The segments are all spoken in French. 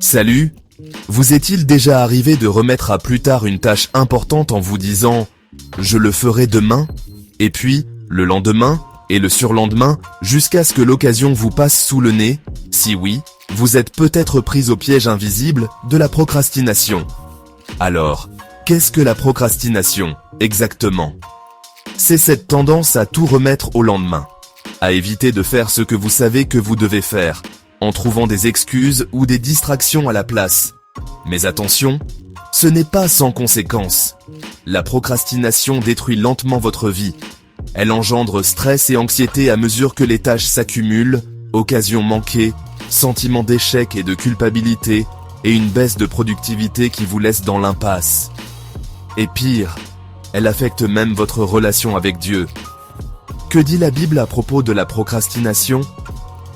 Salut! Vous est-il déjà arrivé de remettre à plus tard une tâche importante en vous disant « je le ferai demain » et puis, le lendemain, et le surlendemain, jusqu'à ce que l'occasion vous passe sous le nez? Si oui, vous êtes peut-être pris au piège invisible de la procrastination. Alors, qu'est-ce que la procrastination, exactement? C'est cette tendance à tout remettre au lendemain, à éviter de faire ce que vous savez que vous devez faire, en trouvant des excuses ou des distractions à la place. Mais attention, ce n'est pas sans conséquence. La procrastination détruit lentement votre vie. Elle engendre stress et anxiété à mesure que les tâches s'accumulent, occasions manquées, sentiments d'échec et de culpabilité, et une baisse de productivité qui vous laisse dans l'impasse. Et pire, elle affecte même votre relation avec Dieu. Que dit la Bible à propos de la procrastination?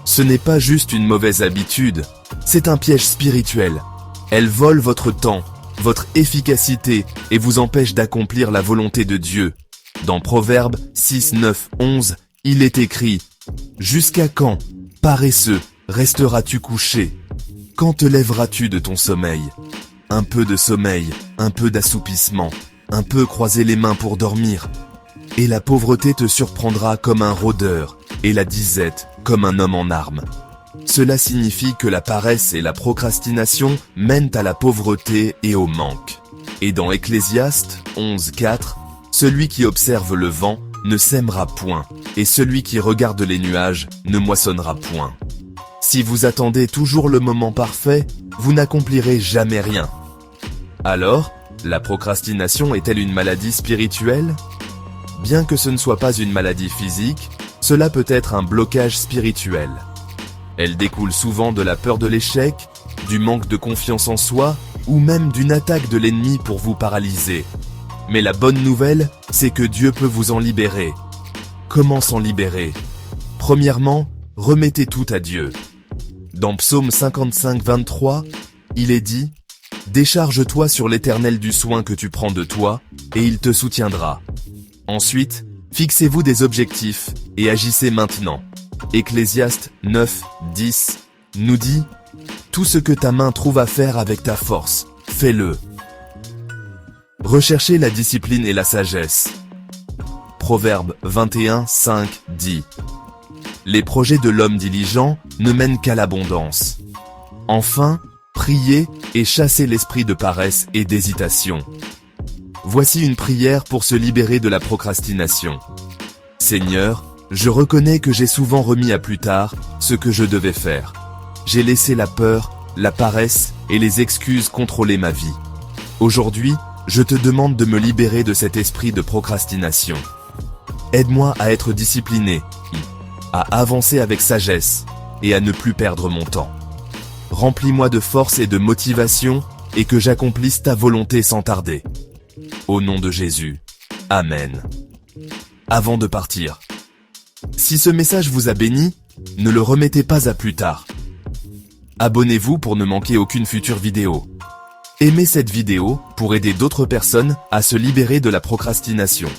Ce n'est pas juste une mauvaise habitude, c'est un piège spirituel. Elle vole votre temps, votre efficacité et vous empêche d'accomplir la volonté de Dieu. Dans Proverbes 6, 9, 11, il est écrit « Jusqu'à quand, paresseux, resteras-tu couché? Quand te lèveras-tu de ton sommeil? Un peu de sommeil, un peu d'assoupissement, un peu croiser les mains pour dormir. Et la pauvreté te surprendra comme un rôdeur, et la disette comme un homme en armes. » Cela signifie que la paresse et la procrastination mènent à la pauvreté et au manque. Et dans Ecclésiaste 11, 4, celui qui observe le vent ne sèmera point, et celui qui regarde les nuages ne moissonnera point. Si vous attendez toujours le moment parfait, vous n'accomplirez jamais rien. Alors, la procrastination est-elle une maladie spirituelle? Bien que ce ne soit pas une maladie physique, cela peut être un blocage spirituel. Elle découle souvent de la peur de l'échec, du manque de confiance en soi, ou même d'une attaque de l'ennemi pour vous paralyser. Mais la bonne nouvelle, c'est que Dieu peut vous en libérer. Comment s'en libérer? Premièrement, remettez tout à Dieu. Dans Psaume 55, 23, il est dit « Décharge-toi sur l'Éternel du soin que tu prends de toi, et il te soutiendra. » Ensuite, fixez-vous des objectifs, et agissez maintenant. Ecclésiaste 9, 10 nous dit « Tout ce que ta main trouve à faire avec ta force, fais-le. » Recherchez la discipline et la sagesse. Proverbe 21, 5 dit « Les projets de l'homme diligent ne mènent qu'à l'abondance. » Enfin, priez et chassez l'esprit de paresse et d'hésitation. Voici une prière pour se libérer de la procrastination. Seigneur, je reconnais que j'ai souvent remis à plus tard ce que je devais faire. J'ai laissé la peur, la paresse et les excuses contrôler ma vie. Aujourd'hui, je te demande de me libérer de cet esprit de procrastination. Aide-moi à être discipliné, à avancer avec sagesse et à ne plus perdre mon temps. Remplis-moi de force et de motivation et que j'accomplisse ta volonté sans tarder. Au nom de Jésus. Amen. Avant de partir, si ce message vous a béni, ne le remettez pas à plus tard. Abonnez-vous pour ne manquer aucune future vidéo. Aimez cette vidéo pour aider d'autres personnes à se libérer de la procrastination.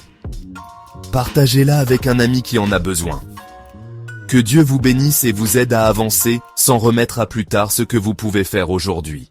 Partagez-la avec un ami qui en a besoin. Que Dieu vous bénisse et vous aide à avancer sans remettre à plus tard ce que vous pouvez faire aujourd'hui.